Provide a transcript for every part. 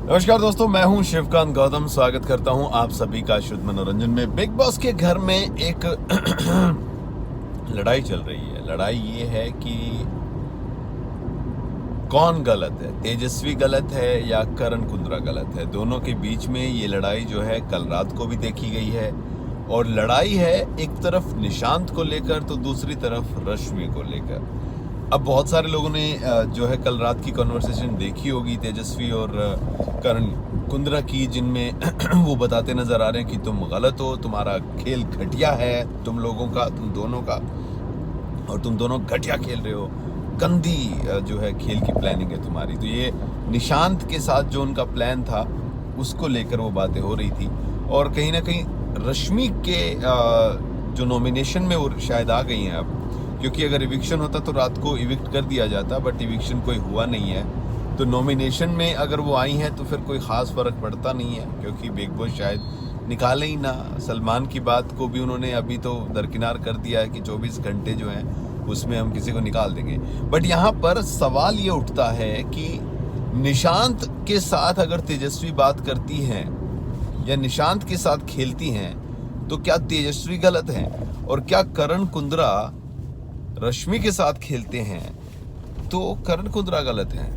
नमस्कार दोस्तों, मैं हूं शिवकांत गौतम। स्वागत करता हूं आप सभी का शुद्ध मनोरंजन में। बिग बॉस के घर में एक लड़ाई चल रही है। लड़ाई ये है कि कौन गलत है, तेजस्वी गलत है या करण कुंद्रा गलत है। दोनों के बीच में ये लड़ाई जो है कल रात को भी देखी गई है। और लड़ाई है एक तरफ निशांत को लेकर तो दूसरी तरफ रश्मि को लेकर। अब बहुत सारे लोगों ने जो है कल रात की कॉन्वर्सेशन देखी होगी तेजस्वी और करण कुंद्रा की, जिनमें वो बताते नजर आ रहे हैं कि तुम गलत हो, तुम्हारा खेल घटिया है, तुम लोगों का, तुम दोनों का, और तुम दोनों घटिया खेल रहे हो, गंदी जो है खेल की प्लानिंग है तुम्हारी। तो ये निशांत के साथ जो उनका प्लान था उसको लेकर वो बातें हो रही थी। और कहीं ना कहीं रश्मि के जो नॉमिनेशन में वो शायद आ गई हैं अब, क्योंकि अगर इविक्शन होता तो रात को इविक्ट कर दिया जाता, बट इविक्शन कोई हुआ नहीं है। तो नॉमिनेशन में अगर वो आई हैं तो फिर कोई ख़ास फ़र्क पड़ता नहीं है, क्योंकि बिग बॉस शायद निकाले ही ना। सलमान की बात को भी उन्होंने अभी तो दरकिनार कर दिया है कि 24 घंटे जो हैं उसमें हम किसी को निकाल देंगे। बट यहाँ पर सवाल ये उठता है कि निशांत के साथ अगर तेजस्वी बात करती हैं या निशांत के साथ खेलती हैं तो क्या तेजस्वी गलत हैं, और क्या करण कुंद्रा रश्मि के साथ खेलते हैं तो करण कुंद्रा गलत हैं।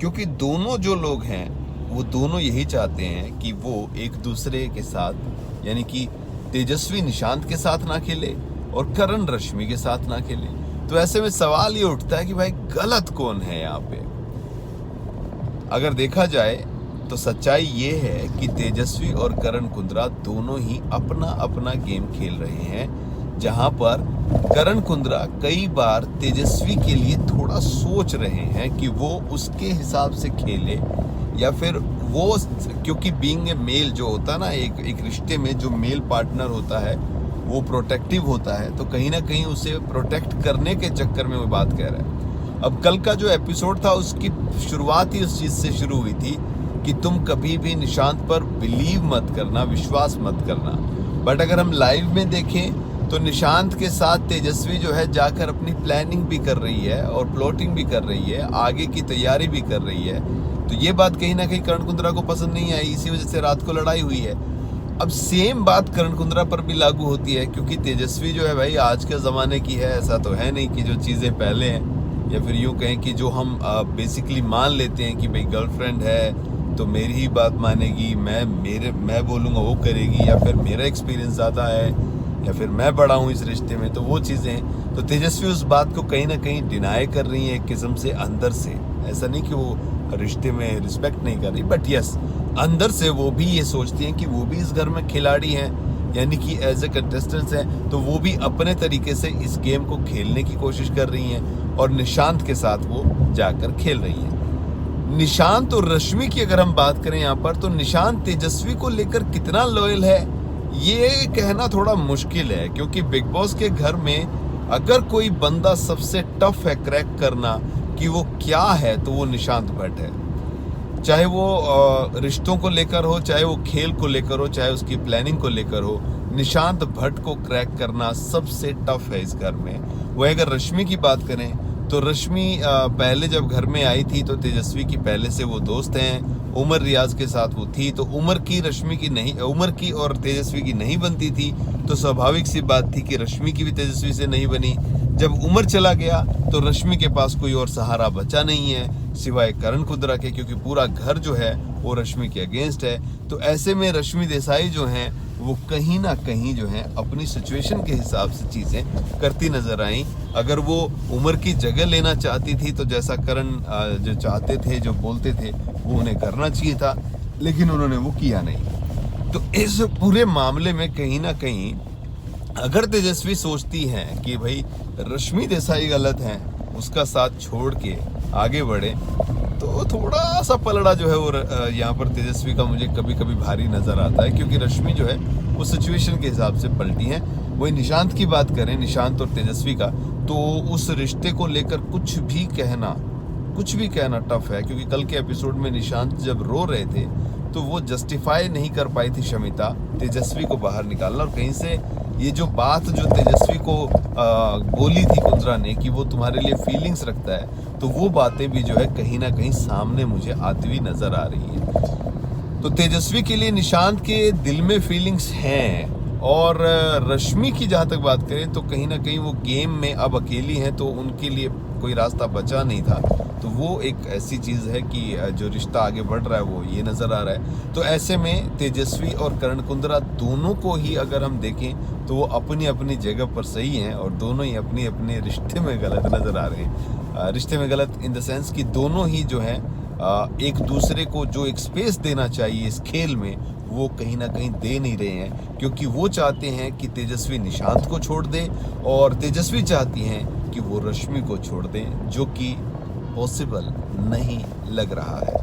क्योंकि दोनों जो लोग हैं वो दोनों यही चाहते हैं कि वो एक दूसरे के साथ, यानी कि तेजस्वी निशांत के साथ ना खेले और करण रश्मि के साथ ना खेले। तो ऐसे में सवाल ये उठता है कि भाई गलत कौन है यहाँ पे। अगर देखा जाए तो सच्चाई ये है कि तेजस्वी और करण कुंद्रा दोनों ही अपना अपना गेम खेल रहे हैं, जहां पर करण कुंद्रा कई बार तेजस्वी के लिए थोड़ा सोच रहे हैं कि वो उसके हिसाब से खेले या फिर वो, क्योंकि बीइंग ए मेल जो होता है ना, एक रिश्ते में जो मेल पार्टनर होता है वो प्रोटेक्टिव होता है, तो कहीं ना कहीं उसे प्रोटेक्ट करने के चक्कर में वो बात कह रहा है। अब कल का जो एपिसोड था उसकी शुरुआत ही उस चीज़ से शुरू हुई थी कि तुम कभी भी निशांत पर बिलीव मत करना, विश्वास मत करना। बट अगर हम लाइव में देखें तो निशांत के साथ तेजस्वी जो है जाकर अपनी प्लानिंग भी कर रही है और प्लॉटिंग भी कर रही है, आगे की तैयारी भी कर रही है। तो ये बात कहीं ना कहीं करण कुंद्रा को पसंद नहीं आई, इसी वजह से रात को लड़ाई हुई है। अब सेम बात करण कुंद्रा पर भी लागू होती है, क्योंकि तेजस्वी जो है भाई आज के ज़माने की है। ऐसा तो है नहीं कि जो चीज़ें पहले हैं, या फिर यूँ कहें कि जो हम बेसिकली मान लेते हैं कि भाई गर्लफ्रेंड है तो मेरी ही बात मानेगी, मैं बोलूँगा वो करेगी, या फिर मेरा एक्सपीरियंस ज़्यादा है, या फिर मैं बड़ा हूँ इस रिश्ते में, तो वो चीज़ें। तो तेजस्वी उस बात को कहीं ना कहीं डिनाई कर रही है एक किस्म से अंदर से। ऐसा नहीं कि वो रिश्ते में रिस्पेक्ट नहीं कर रही, बट यस अंदर से वो भी ये सोचती हैं कि वो भी इस घर में खिलाड़ी हैं, यानी कि एज ए कंटेस्टेंट्स हैं, तो वो भी अपने तरीके से इस गेम को खेलने की कोशिश कर रही हैं और निशांत के साथ वो जाकर खेल रही हैं। निशांत और रश्मि की अगर हम बात करें यहाँ पर, तो निशांत तेजस्वी को लेकर कितना लॉयल है ये कहना थोड़ा मुश्किल है, क्योंकि बिग बॉस के घर में अगर कोई बंदा सबसे टफ है क्रैक करना कि वो क्या है, तो वो निशांत भट्ट है। चाहे वो रिश्तों को लेकर हो, चाहे वो खेल को लेकर हो, चाहे उसकी प्लानिंग को लेकर हो, निशांत भट्ट को क्रैक करना सबसे टफ है इस घर में। वह अगर रश्मि की बात करें तो रश्मि पहले जब घर में आई थी तो तेजस्वी की पहले से वो दोस्त हैं, उमर रियाज के साथ वो थी, तो उमर की रश्मि की नहीं, उमर की और तेजस्वी की नहीं बनती थी, तो स्वाभाविक सी बात थी कि रश्मि की भी तेजस्वी से नहीं बनी। जब उमर चला गया तो रश्मि के पास कोई और सहारा बचा नहीं है सिवाय करण कुंद्रा के, क्योंकि पूरा घर जो है वो रश्मि के अगेंस्ट है। तो ऐसे में रश्मि देसाई जो हैं वो कहीं ना कहीं जो है अपनी सिचुएशन के हिसाब से चीज़ें करती नजर आई। अगर वो उमर की जगह लेना चाहती थी तो जैसा करण जो चाहते थे, जो बोलते थे, वो उन्हें करना चाहिए था, लेकिन उन्होंने वो किया नहीं। तो इस पूरे मामले में कहीं ना कहीं अगर तेजस्वी सोचती हैं कि भाई रश्मि देसाई गलत हैं, उसका साथ छोड़ के आगे बढ़े, तो थोड़ा सा पलड़ा जो है वो यहाँ पर तेजस्वी का मुझे कभी कभी भारी नजर आता है, क्योंकि रश्मि जो है वो सिचुएशन के हिसाब से पलटी है। वही निशांत की बात करें, निशांत और तेजस्वी का, तो उस रिश्ते को लेकर कुछ भी कहना टफ है, क्योंकि कल के एपिसोड में निशांत जब रो रहे थे तो वो जस्टिफाई नहीं कर पाई थी शमिता तेजस्वी को बाहर निकालना, और कहीं से ये जो बात जो तेजस्वी को बोली थी कुंद्रा ने कि वो तुम्हारे लिए फीलिंग्स रखता है, तो वो बातें भी जो है कहीं ना कहीं सामने मुझे आती हुई नजर आ रही है। तो तेजस्वी के लिए निशांत के दिल में फीलिंग्स हैं, और रश्मि की जहाँ तक बात करें तो कहीं ना कहीं वो गेम में अब अकेली हैं, तो उनके लिए कोई रास्ता बचा नहीं था। तो वो एक ऐसी चीज़ है कि जो रिश्ता आगे बढ़ रहा है वो ये नज़र आ रहा है। तो ऐसे में तेजस्वी और करण कुंद्रा दोनों को ही अगर हम देखें तो वो अपनी अपनी जगह पर सही हैं, और दोनों ही अपने अपने रिश्ते में गलत नज़र आ रहे हैं। रिश्ते में गलत इन द सेंस कि दोनों ही जो हैं एक दूसरे को जो एक स्पेस देना चाहिए इस खेल में वो कहीं ना कहीं दे नहीं रहे हैं, क्योंकि वो चाहते हैं कि तेजस्वी निशांत को छोड़ दे, और तेजस्वी चाहती हैं कि वो रश्मि को छोड़ दें, जो कि पॉसिबल नहीं लग रहा है।